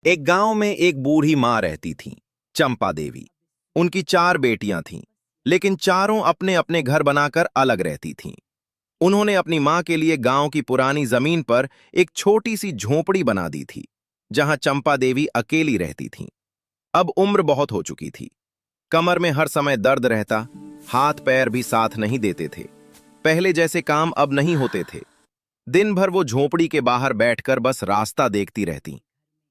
एक गांव में एक बूढ़ी माँ रहती थी, चंपा देवी। उनकी 4 बेटियां थीं, लेकिन चारों अपने अपने घर बनाकर अलग रहती थीं। उन्होंने अपनी माँ के लिए गांव की पुरानी जमीन पर एक छोटी सी झोपड़ी बना दी थी, जहां चंपा देवी अकेली रहती थीं। अब उम्र बहुत हो चुकी थी। कमर में हर समय दर्द रहता, हाथ पैर भी साथ नहीं देते थे। पहले जैसे काम अब नहीं होते थे। दिन भर वो झोपड़ी के बाहर बैठकर बस रास्ता देखती रहती।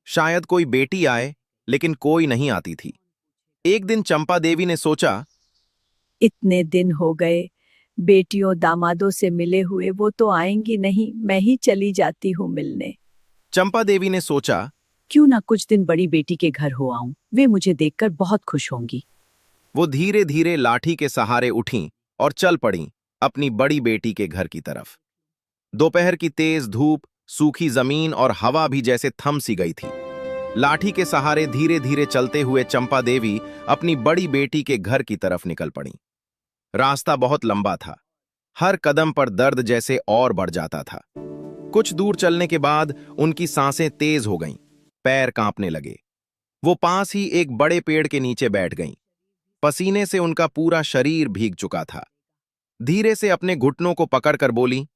शायद कोई बेटी आए, लेकिन कोई नहीं आती थी। एक दिन चंपा देवी ने सोचा, इतने दिन हो गए, बेटियों दामादों से मिले हुए, वो तो आएंगी नहीं, मैं ही चली जाती हूँ मिलने। चंपा देवी ने सोचा, क्यों ना कुछ दिन बड़ी बेटी के घर हो आऊं, वे मुझे देखकर बहुत खुश होंगी। वो धीरे धीरे लाठी के सहारे उठीं और चल पड़ीं अपनी बड़ी बेटी के घर की तरफ। दोपहर की तेज धूप, सूखी जमीन और हवा भी जैसे थम सी गई थी। लाठी के सहारे धीरे धीरे चलते हुए चंपा देवी अपनी बड़ी बेटी के घर की तरफ निकल पड़ी। रास्ता बहुत लंबा था। हर कदम पर दर्द जैसे और बढ़ जाता था। कुछ दूर चलने के बाद उनकी सांसें तेज हो गईं, पैर कांपने लगे। वो पास ही एक बड़े पेड़ के नीचे बैठ गईं। पसीने से उनका पूरा शरीर भीग चुका था। धीरे से अपने घुटनों को पकड़कर बोली,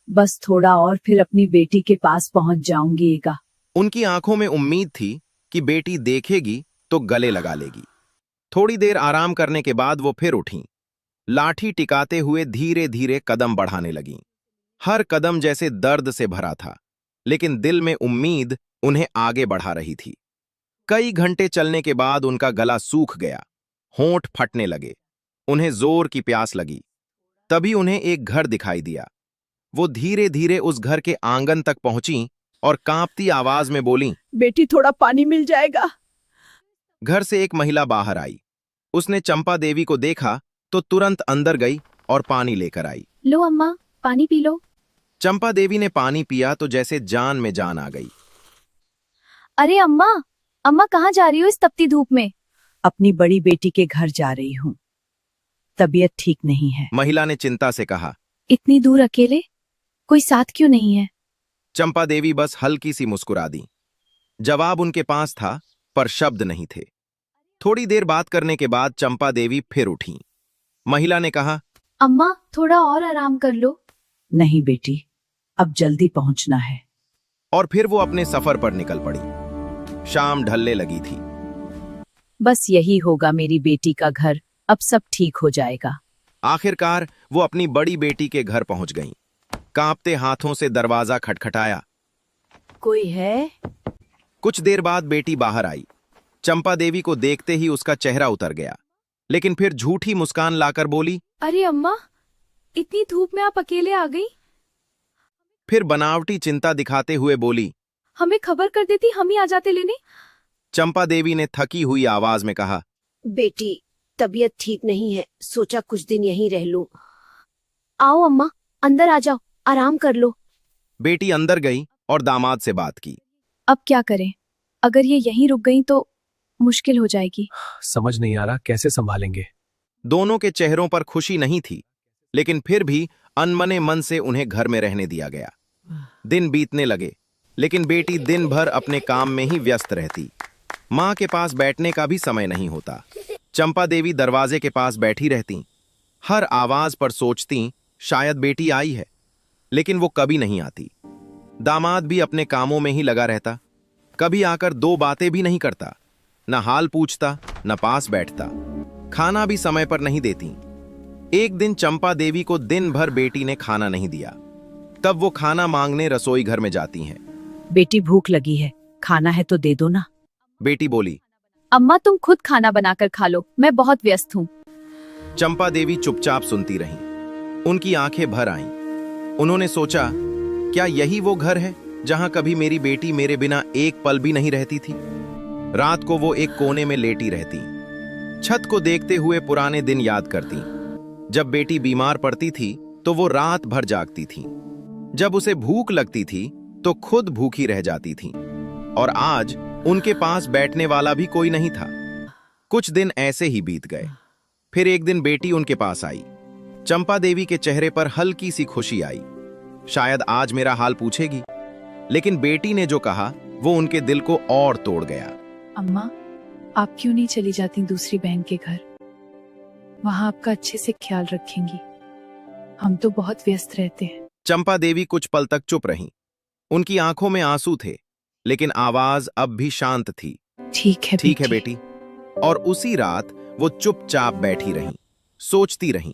बस थोड़ा और फिर अपनी बेटी के पास पहुंच जाऊंगीगा। उनकी आंखों में उम्मीद थी कि बेटी देखेगी तो गले लगा लेगी। थोड़ी देर आराम करने के बाद वो फिर उठीं। लाठी टिकाते हुए धीरे धीरे कदम बढ़ाने लगीं। हर कदम जैसे दर्द से भरा था, लेकिन दिल में उम्मीद उन्हें आगे बढ़ा रही थी। कई घंटे चलने के बाद उनका गला सूख गया, होंठ फटने लगे। उन्हें जोर की प्यास लगी। तभी उन्हें एक घर दिखाई दिया। वो धीरे धीरे उस घर के आंगन तक पहुंची और कांपती आवाज में बोलीं, बेटी थोड़ा पानी मिल जाएगा। घर से एक महिला बाहर आई। उसने चंपा देवी को देखा तो तुरंत अंदर गई और पानी लेकर आई। लो अम्मा, पानी पी लो। चंपा देवी ने पानी पिया तो जैसे जान में जान आ गई। अरे अम्मा, अम्मा कहाँ जा रही हो इस तपती धूप में? अपनी बड़ी बेटी के घर जा रही हूँ, तबीयत ठीक नहीं है। महिला ने चिंता से कहा। इतनी दूर अकेले? कोई साथ क्यों नहीं है? चंपा देवी बस हल्की सी मुस्कुरा दी। जवाब उनके पास था, पर शब्द नहीं थे। थोड़ी देर बात करने के बाद चंपा देवी फिर उठी। महिला ने कहा, अम्मा थोड़ा और आराम कर लो। नहीं बेटी, अब जल्दी पहुंचना है। और फिर वो अपने सफर पर निकल पड़ी। शाम ढलने लगी थी। बस यही होगा मेरी बेटी का घर, अब सब ठीक हो जाएगा। आखिरकार वो अपनी बड़ी बेटी के घर पहुंच गईं। कांपते हाथों से दरवाजा खटखटाया। कोई है? कुछ देर बाद बेटी बाहर आई। चंपा देवी को देखते ही उसका चेहरा उतर गया, लेकिन फिर झूठी मुस्कान लाकर बोली, अरे अम्मा, इतनी धूप में आप अकेले आ गई? फिर बनावटी चिंता दिखाते हुए बोली, हमें खबर कर देती, हम ही आ जाते लेने। चंपा देवी ने थकी हुई आवाज में कहा, बेटी तबीयत ठीक नहीं है, सोचा कुछ दिन यहीं रह लूं। आओ अम्मा, अंदर आ जाओ, आराम कर लो। बेटी अंदर गई और दामाद से बात की। अब क्या करें? अगर ये यहीं रुक गई तो मुश्किल हो जाएगी। समझ नहीं आ रहा कैसे संभालेंगे। दोनों के चेहरों पर खुशी नहीं थी, लेकिन फिर भी अनमने मन से उन्हें घर में रहने दिया गया। दिन बीतने लगे, लेकिन बेटी दिन भर अपने काम में ही व्यस्त रहती। माँ के पास बैठने का भी समय नहीं होता। चंपा देवी दरवाजे के पास बैठी रहती। हर आवाज पर सोचती, शायद बेटी आई है, लेकिन वो कभी नहीं आती। दामाद भी अपने कामों में ही लगा रहता। कभी आकर 2 बातें भी नहीं करता। न हाल पूछता, न पास बैठता। खाना भी समय पर नहीं देती। एक दिन चंपा देवी को दिन भर बेटी ने खाना नहीं दिया। तब वो खाना मांगने रसोई घर में जाती हैं। बेटी भूख लगी है, खाना है तो दे दो ना। बेटी बोली, अम्मा तुम खुद खाना बनाकर खा लो, मैं बहुत व्यस्त हूँ। चंपा देवी चुपचाप सुनती रहीं। उनकी आंखें भर आईं। उन्होंने सोचा, क्या यही वो घर है जहां कभी मेरी बेटी मेरे बिना एक पल भी नहीं रहती थी? रात को वो एक कोने में लेटी रहती, छत को देखते हुए पुराने दिन याद करती। जब बेटी बीमार पड़ती थी तो वो रात भर जागती थी। जब उसे भूख लगती थी तो खुद भूखी रह जाती थी। और आज उनके पास बैठने वाला भी कोई नहीं था। कुछ दिन ऐसे ही बीत गए। फिर एक दिन बेटी उनके पास आई। चंपा देवी के चेहरे पर हल्की सी खुशी आई। शायद आज मेरा हाल पूछेगी। लेकिन बेटी ने जो कहा वो उनके दिल को और तोड़ गया। अम्मा, आप क्यों नहीं चली जाती दूसरी बहन के घर? वहां आपका अच्छे से ख्याल रखेंगी। हम तो बहुत व्यस्त रहते हैं। चंपा देवी कुछ पल तक चुप रहीं। उनकी आंखों में आंसू थे, लेकिन आवाज अब भी शांत थी। ठीक है बेटी। और उसी रात वो चुपचाप बैठी रहीं, सोचती रहीं।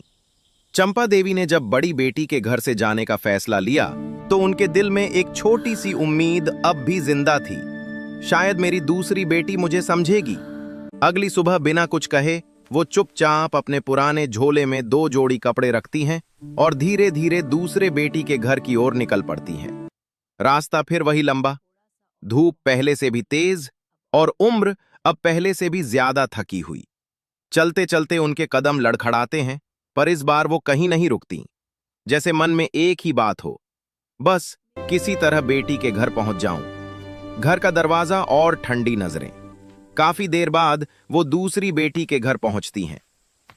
चंपा देवी ने जब बड़ी बेटी के घर से जाने का फैसला लिया तो उनके दिल में एक छोटी सी उम्मीद अब भी जिंदा थी। शायद मेरी दूसरी बेटी मुझे समझेगी। अगली सुबह बिना कुछ कहे वो चुपचाप अपने पुराने झोले में 2 जोड़ी कपड़े रखती हैं और धीरे धीरे दूसरे बेटी के घर की ओर निकल पड़ती हैं। रास्ता फिर वही लंबा, धूप पहले से भी तेज और उम्र अब पहले से भी ज्यादा थकी हुई। चलते चलते उनके कदम लड़खड़ाते हैं, पर इस बार वो कहीं नहीं रुकती। जैसे मन में एक ही बात हो, बस किसी तरह बेटी के घर पहुंच जाऊं। घर का दरवाजा और ठंडी नजरें। काफी देर बाद वो दूसरी बेटी के घर पहुंचती हैं।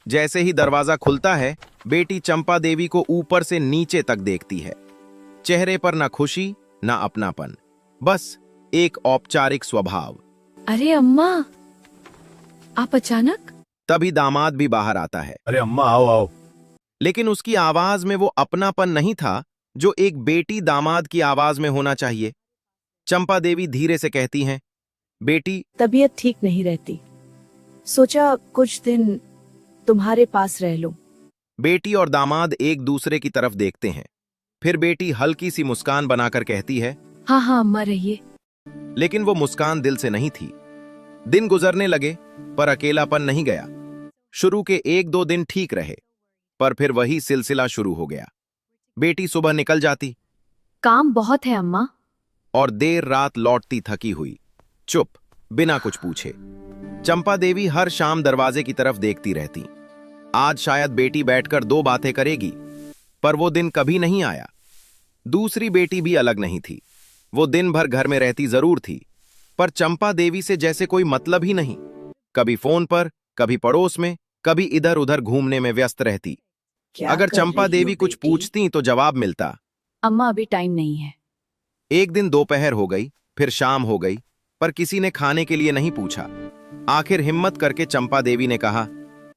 जैसे ही दरवाजा खुलता है, बेटी चंपा देवी को ऊपर से नीचे तक देखती है। चेहरे पर ना खुशी ना अपनापन, बस एक औपचारिक स्वभाव। अरे अम्मा, आप अचानक? तभी दामाद भी बाहर आता है, अरे अम्मा आओ आओ। लेकिन उसकी आवाज में वो अपनापन नहीं था जो एक बेटी दामाद की आवाज में होना चाहिए। चंपा देवी धीरे से कहती हैं, बेटी, तबीयत ठीक नहीं रहती, सोचा कुछ दिन तुम्हारे पास रह लूं। बेटी और दामाद एक दूसरे की तरफ देखते हैं। फिर बेटी हल्की सी मुस्कान बनाकर कहती है, हाँ अम्मा, रहिए। लेकिन वो मुस्कान दिल से नहीं थी। दिन गुजरने लगे, पर अकेलापन नहीं गया। शुरू के 1-2 दिन ठीक रहे, पर फिर वही सिलसिला शुरू हो गया। बेटी सुबह निकल जाती काम बहुत है अम्मा। और देर रात लौटती थकी हुई, चुप, बिना कुछ पूछे। चंपा देवी हर शाम दरवाजे की तरफ देखती रहती। आज शायद बेटी बैठकर 2 बातें करेगी, पर वो दिन कभी नहीं आया। दूसरी बेटी भी अलग नहीं थी। वो दिन भर घर में रहती जरूर थी, पर चंपा देवी से जैसे कोई मतलब ही नहीं। कभी फोन पर, कभी पड़ोस में, कभी इधर उधर घूमने में व्यस्त रहती। अगर चंपा देवी कुछ पूछती तो जवाब मिलता, अम्मा अभी टाइम नहीं है। एक दिन दोपहर हो गई, फिर शाम हो गई, पर किसी ने खाने के लिए नहीं पूछा। आखिर हिम्मत करके चंपा देवी ने कहा,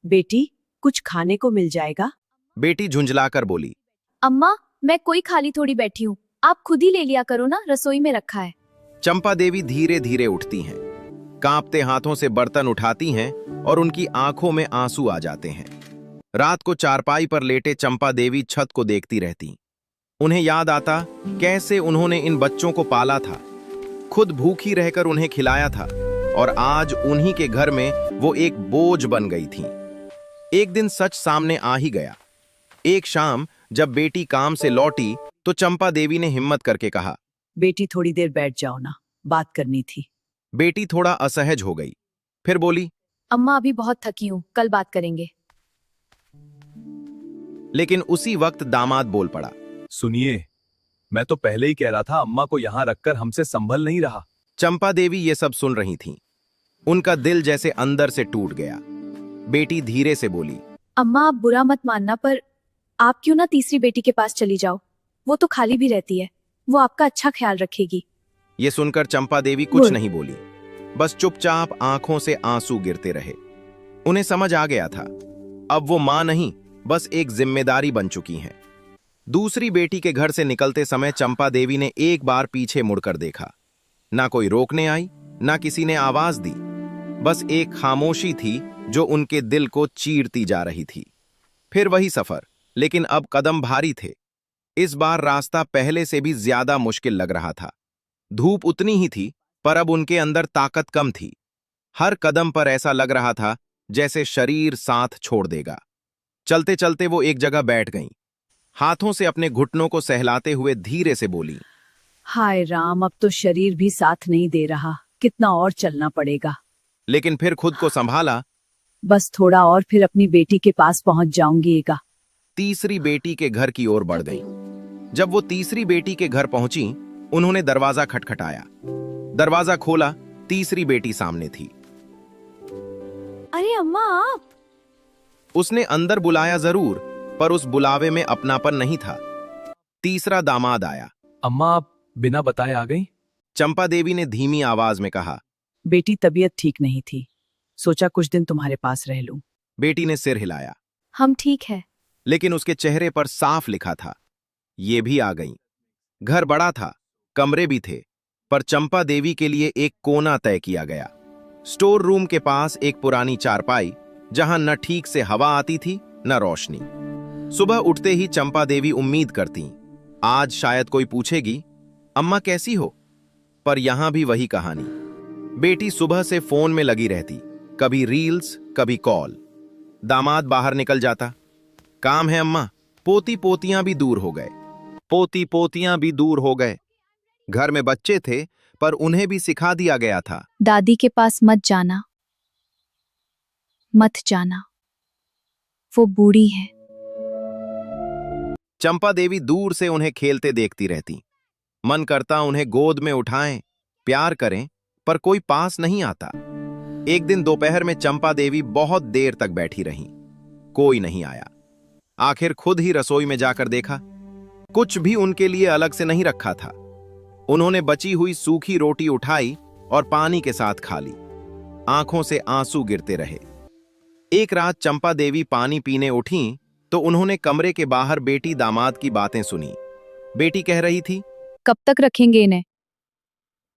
बेटी, कुछ खाने को मिल जाएगा? बेटी झुंझलाकर बोली, अम्मा, मैं कोई खाली थोड़ी बैठी हूँ, आप खुद ही ले लिया करो ना, रसोई में रखा है। चंपा देवी धीरे धीरे उठती हैं, कांपते हाथों से बर्तन उठाती हैं और उनकी आंखों में आंसू आ जाते हैं। रात को चारपाई पर लेटे चंपा देवी छत को देखती रहती। उन्हें याद आता कैसे उन्होंने इन बच्चों को पाला था, खुद भूखी रहकर उन्हें खिलाया था, और आज उन्हीं के घर में वो एक बोझ बन गई थी। एक दिन सच सामने आ ही गया। एक शाम जब बेटी काम से लौटी तो चंपा देवी ने हिम्मत करके कहा, बेटी, थोड़ी देर बैठ जाओ ना, बात करनी थी। बेटी थोड़ा असहज हो गई, फिर बोली, अम्मा अभी बहुत थकी हूँ, कल बात करेंगे। लेकिन उसी वक्त दामाद बोल पड़ा, सुनिए, मैं तो पहले ही कह रहा था, अम्मा को यहाँ रखकर हमसे संभल नहीं रहा। चंपा देवी ये सब सुन रही थीं। उनका दिल जैसे अंदर से टूट गया। बेटी धीरे से बोली, अम्मा आप बुरा मत मानना, पर आप क्यों ना तीसरी बेटी के पास चली जाओ, वो तो खाली भी रहती है, वो आपका अच्छा ख्याल रखेगी। ये सुनकर चंपा देवी कुछ नहीं बोली, बस चुपचाप आंखों से आंसू गिरते रहे। उन्हें समझ आ गया था, अब वो मां नहीं, बस एक जिम्मेदारी बन चुकी हैं। दूसरी बेटी के घर से निकलते समय चंपा देवी ने एक बार पीछे मुड़कर देखा। ना कोई रोकने आई, ना किसी ने आवाज दी, बस एक खामोशी थी जो उनके दिल को चीरती जा रही थी। फिर वही सफर, लेकिन अब कदम भारी थे। इस बार रास्ता पहले से भी ज्यादा मुश्किल लग रहा था। धूप उतनी ही थी, पर अब उनके अंदर ताकत कम थी। हर कदम पर ऐसा लग रहा था जैसे शरीर साथ छोड़ देगा। चलते चलते वो एक जगह बैठ गईं। हाथों से अपने घुटनों को सहलाते हुए धीरे से बोली, हाय राम, अब तो शरीर भी साथ नहीं दे रहा, कितना और चलना पड़ेगा। लेकिन फिर खुद को संभाला। बस थोड़ा और, फिर अपनी बेटी के पास पहुंच जाऊंगी। तीसरी बेटी के घर की ओर बढ़ गई। जब वो तीसरी बेटी के घर पहुंची, उन्होंने दरवाजा खटखटाया। दरवाजा खोला, तीसरी बेटी सामने थी। अरे अम्मा आप? उसने अंदर बुलाया जरूर, पर उस बुलावे में अपनापन नहीं था। तीसरा दामाद आया। अम्मा आप बिना बताए आ गई? चंपा देवी ने धीमी आवाज में कहा। बेटी तबीयत ठीक नहीं थी, सोचा कुछ दिन तुम्हारे पास रह लूं। बेटी ने सिर हिलाया, हम ठीक है। लेकिन उसके चेहरे पर साफ लिखा था, ये भी आ गई। घर बड़ा था, कमरे भी थे, पर चंपा देवी के लिए एक कोना तय किया गया। स्टोर रूम के पास एक पुरानी चारपाई, जहां न ठीक से हवा आती थी न रोशनी। सुबह उठते ही चंपा देवी उम्मीद करती, आज शायद कोई पूछेगी, अम्मा कैसी हो? पर यहां भी वही कहानी। बेटी सुबह से फोन में लगी रहती, कभी रील्स कभी कॉल। दामाद बाहर निकल जाता, काम है अम्मा। पोती पोतियां भी दूर हो गए, पोती पोतियां भी दूर हो गए। घर में बच्चे थे, पर उन्हें भी सिखा दिया गया था, दादी के पास मत जाना, मत जाना, वो बूढ़ी है। चंपा देवी दूर से उन्हें खेलते देखती रहती। मन करता उन्हें गोद में उठाएं, प्यार करें, पर कोई पास नहीं आता। एक दिन दोपहर में चंपा देवी बहुत देर तक बैठी रहीं। कोई नहीं आया। आखिर खुद ही रसोई में जाकर देखा, कुछ भी उनके लिए अलग से नहीं रखा था। उन्होंने बची हुई सूखी रोटी उठाई और पानी के साथ खा ली। आंखों से आंसू गिरते रहे। एक रात चंपा देवी पानी पीने उठीं तो उन्होंने कमरे के बाहर बेटी दामाद की बातें सुनी। बेटी कह रही थी, कब तक रखेंगे इन्हें?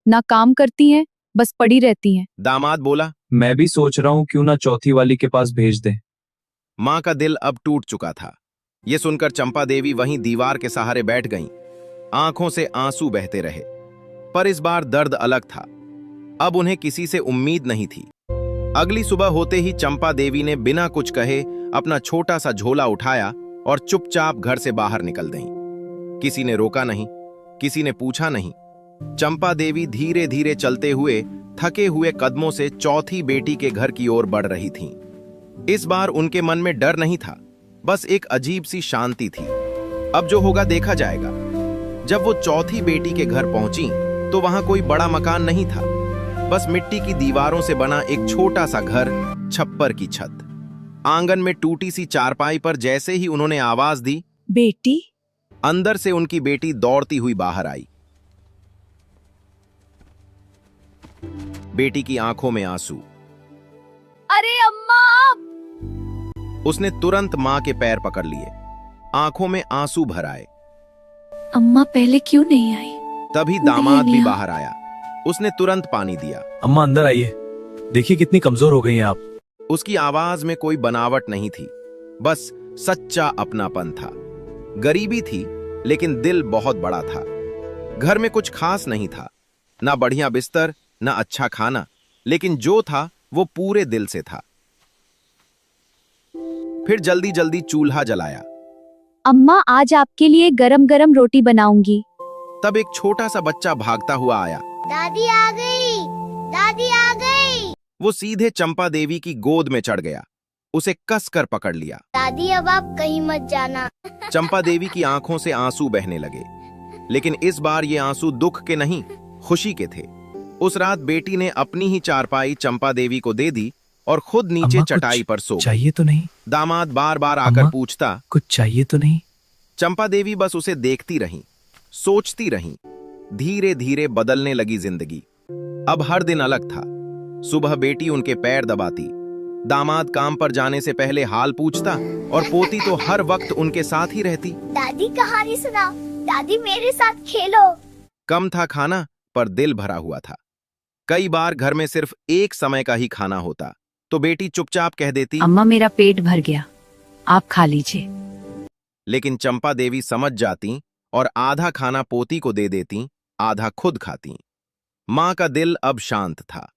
ना काम करती हैं, बस पड़ी रहती हैं। दामाद बोला, मैं भी सोच रहा हूँ क्यों ना चौथी वाली के पास भेज दें। मां का दिल अब टूट चुका था। यह सुनकर चंपा देवी वहीं दीवार के सहारे बैठ गईं। आंखों से आंसू बहते रहे, पर इस बार दर्द अलग था। अब उन्हें किसी से उम्मीद नहीं थी। अगली सुबह होते ही चंपा देवी ने बिना कुछ कहे अपना छोटा सा झोला उठाया और चुपचाप घर से बाहर निकल गईं। किसी ने रोका नहीं, किसी ने पूछा नहीं। चंपा देवी धीरे धीरे चलते हुए थके हुए कदमों से चौथी बेटी के घर की ओर बढ़ रही थीं। इस बार उनके मन में डर नहीं था, बस एक अजीब सी शांति थी। अब जो होगा देखा जाएगा। जब वो चौथी बेटी के घर पहुंची तो वहां कोई बड़ा मकान नहीं था, बस मिट्टी की दीवारों से बना एक छोटा सा घर, छप्पर की छत। आंगन में टूटी सी चारपाई पर जैसे ही उन्होंने आवाज दी, बेटी, अंदर से उनकी बेटी दौड़ती हुई बाहर आई। बेटी की आंखों में आंसू। अरे अम्मा! उसने तुरंत मां के पैर पकड़ लिए, आंखों में आंसू भर आए। अम्मा पहले क्यों नहीं आई? तभी दामाद भी बाहर आया। उसने तुरंत पानी दिया। अम्मा अंदर आइए, देखिए कितनी कमजोर हो गई हैं आप। उसकी आवाज में कोई बनावट नहीं थी, बस सच्चा अपनापन था। गरीबी थी, लेकिन दिल बहुत बड़ा था। घर में कुछ खास नहीं था, ना बढ़िया बिस्तर, ना अच्छा खाना, लेकिन जो था वो पूरे दिल से था। फिर जल्दी जल्दी चूल्हा जलाया। अम्मा आज आपके लिए गरम गरम रोटी बनाऊंगी। तब एक छोटा सा बच्चा भागता हुआ आया। दादी आ गई, दादी आ गई। वो सीधे चंपा देवी की गोद में चढ़ गया, उसे कसकर पकड़ लिया। दादी अब आप कहीं मत जाना। चंपा देवी की आंखों से आंसू बहने लगे, लेकिन इस बार ये आंसू दुख के नहीं, खुशी के थे। उस रात बेटी ने अपनी ही चारपाई चंपा देवी को दे दी और खुद नीचे अम्मा, चटाई कुछ पर सो गई। चाहिए तो नहीं? दामाद बार बार आकर अम्मा? पूछता, कुछ चाहिए तो नहीं? चंपा देवी बस उसे देखती रहीं, सोचती रहीं। धीरे धीरे बदलने लगी जिंदगी। अब हर दिन अलग था। सुबह बेटी उनके पैर दबाती, दामाद काम पर जाने से पहले हाल पूछता और पोती तो हर वक्त उनके साथ ही रहती। दादी कहानी सुनाओ, दादी मेरे साथ खेलो। कम था खाना, पर दिल भरा हुआ था। कई बार घर में सिर्फ एक समय का ही खाना होता तो बेटी चुपचाप कह देती, अम्मा मेरा पेट भर गया, आप खा लीजिए। लेकिन चंपा देवी समझ जाती और आधा खाना पोती को दे देती, आधा खुद खाती। मां का दिल अब शांत था।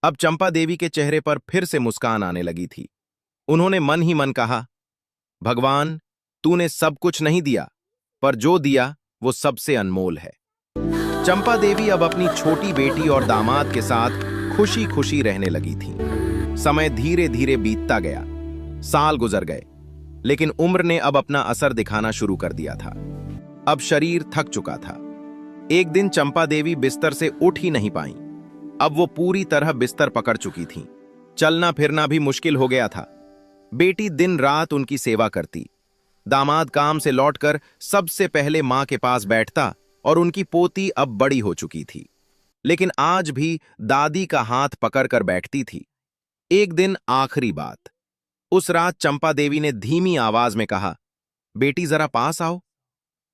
अब चंपा देवी के चेहरे पर फिर से मुस्कान आने लगी थी। उन्होंने मन ही मन कहा, भगवान, तूने सब कुछ नहीं दिया, पर जो दिया वो सबसे अनमोल है। चंपा देवी अब अपनी छोटी बेटी और दामाद के साथ खुशी खुशी रहने लगी थी। समय धीरे धीरे बीतता गया, साल गुजर गए, लेकिन उम्र ने अब अपना असर दिखाना शुरू कर दिया था। अब शरीर थक चुका था। एक दिन चंपा देवी बिस्तर से उठ ही नहीं पाईं। अब वो पूरी तरह बिस्तर पकड़ चुकी थीं। चलना फिरना भी मुश्किल हो गया था। बेटी दिन रात उनकी सेवा करती। दामाद काम से लौटकर सबसे पहले मां के पास बैठता और उनकी पोती अब बड़ी हो चुकी थी। लेकिन आज भी दादी का हाथ पकड़कर बैठती थी। एक दिन आखिरी बात। उस रात चंपा देवी ने धीमी आवाज में कहा, बेटी जरा पास आओ।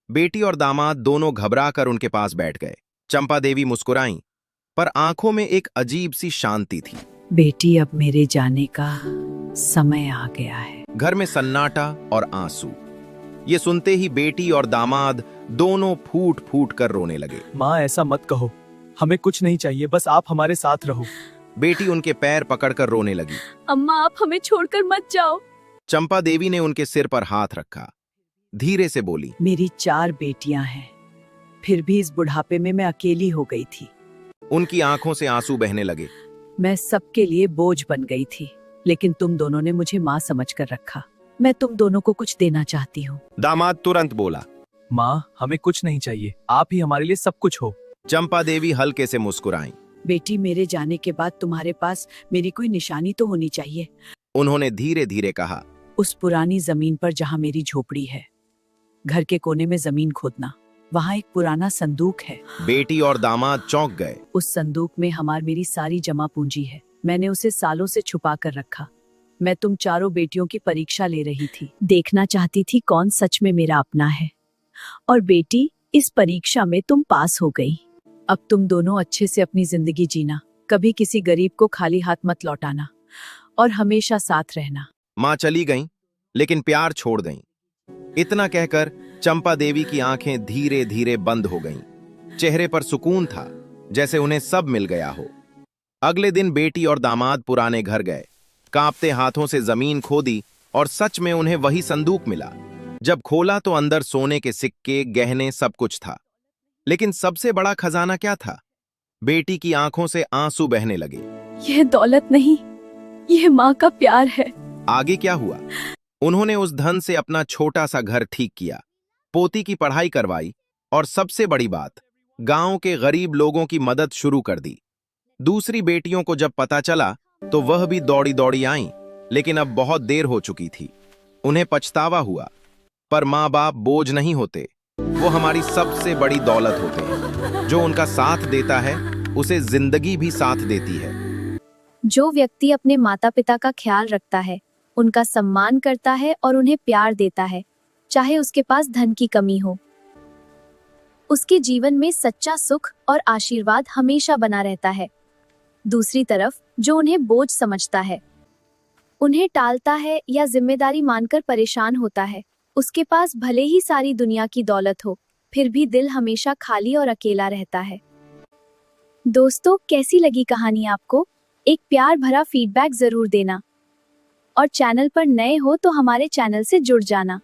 बेटी और दामाद दोनों घबरा कर उनके पास बैठ गए। चंपा देवी मुस्कुराईं, पर आंखों में एक अजीब सी शांति थी। बेटी, अब मेरे जाने का समय आ गया है। घर में सन्नाटा और आंसू। ये सुनते ही बेटी और दामाद दोनों फूट फूट कर रोने लगे। माँ, ऐसा मत कहो, हमें कुछ नहीं चाहिए, बस आप हमारे साथ रहो। बेटी उनके पैर पकड़कर रोने लगी। अम्मा, आप हमें छोड़कर मत जाओ। चंपा देवी ने उनके सिर पर हाथ रखा, धीरे से बोली, मेरी 4 बेटियां हैं, फिर भी इस बुढ़ापे में मैं अकेली हो गई थी। उनकी आंखों से आंसू बहने लगे। मैं सबके लिए बोझ बन गई थी, लेकिन तुम दोनों ने मुझे माँ समझकर रखा। मैं तुम दोनों को कुछ देना चाहती हूँ। दामाद तुरंत बोला, माँ, हमें कुछ नहीं चाहिए, आप ही हमारे लिए सब कुछ हो। चंपा देवी हल्के से मुस्कुराईं। बेटी, मेरे जाने के बाद तुम्हारे पास मेरी कोई निशानी तो होनी चाहिए। उन्होंने धीरे धीरे कहा, उस पुरानी जमीन पर जहाँ मेरी झोपड़ी है, घर के कोने में जमीन खोदना, वहाँ एक पुराना संदूक है। बेटी और दामाद चौंक गए। उस संदूक में मेरी सारी जमा पूंजी है। मैंने उसे सालों से छुपा कर रखा। मैं तुम चारों बेटियों की परीक्षा ले रही थी, देखना चाहती थी कौन सच में मेरा अपना है। और बेटी, इस परीक्षा में तुम पास हो गई। अब तुम दोनों अच्छे से अपनी जिंदगी जीना, कभी किसी गरीब को खाली हाथ मत लौटाना और हमेशा साथ रहना। माँ चली गईं, लेकिन प्यार छोड़ गईं। इतना कहकर चंपा देवी की आंखें धीरे धीरे बंद हो गईं। चेहरे पर सुकून था, जैसे उन्हें सब मिल गया हो। अगले दिन बेटी और दामाद पुराने घर गए। कांपते हाथों से जमीन खोदी और सच में उन्हें वही संदूक मिला। जब खोला तो अंदर सोने के सिक्के, गहने, सब कुछ था। लेकिन सबसे बड़ा खजाना क्या था? बेटी की आंखों से आंसू बहने लगे। यह दौलत नहीं, यह माँ का प्यार है। आगे क्या हुआ? उन्होंने उस धन से अपना छोटा सा घर ठीक किया, पोती की पढ़ाई करवाई और सबसे बड़ी बात, गांव के गरीब लोगों की मदद शुरू कर दी। दूसरी बेटियों को जब पता चला तो वह भी दौड़ी दौड़ी आईं, लेकिन अब बहुत देर हो चुकी थी। उन्हें पछतावा हुआ, पर माँ बाप बोझ नहीं होते, वो हमारी सबसे बड़ी दौलत होते हैं। जो उनका साथ देता है उसे जिंदगी भी साथ देती है। जो व्यक्ति अपने माता पिता का ख्याल रखता है, उनका सम्मान करता है और उन्हें प्यार देता है, चाहे उसके पास धन की कमी हो, उसके जीवन में सच्चा सुख और आशीर्वाद हमेशा बना रहता है। दूसरी तरफ जो उन्हें बोझ समझता है, उन्हें टालता है या जिम्मेदारी मानकर परेशान होता है, उसके पास भले ही सारी दुनिया की दौलत हो, फिर भी दिल हमेशा खाली और अकेला रहता है। दोस्तों, कैसी लगी कहानी आपको? एक प्यार भरा फीडबैक जरूर देना और चैनल पर नए हो तो हमारे चैनल से जुड़ जाना।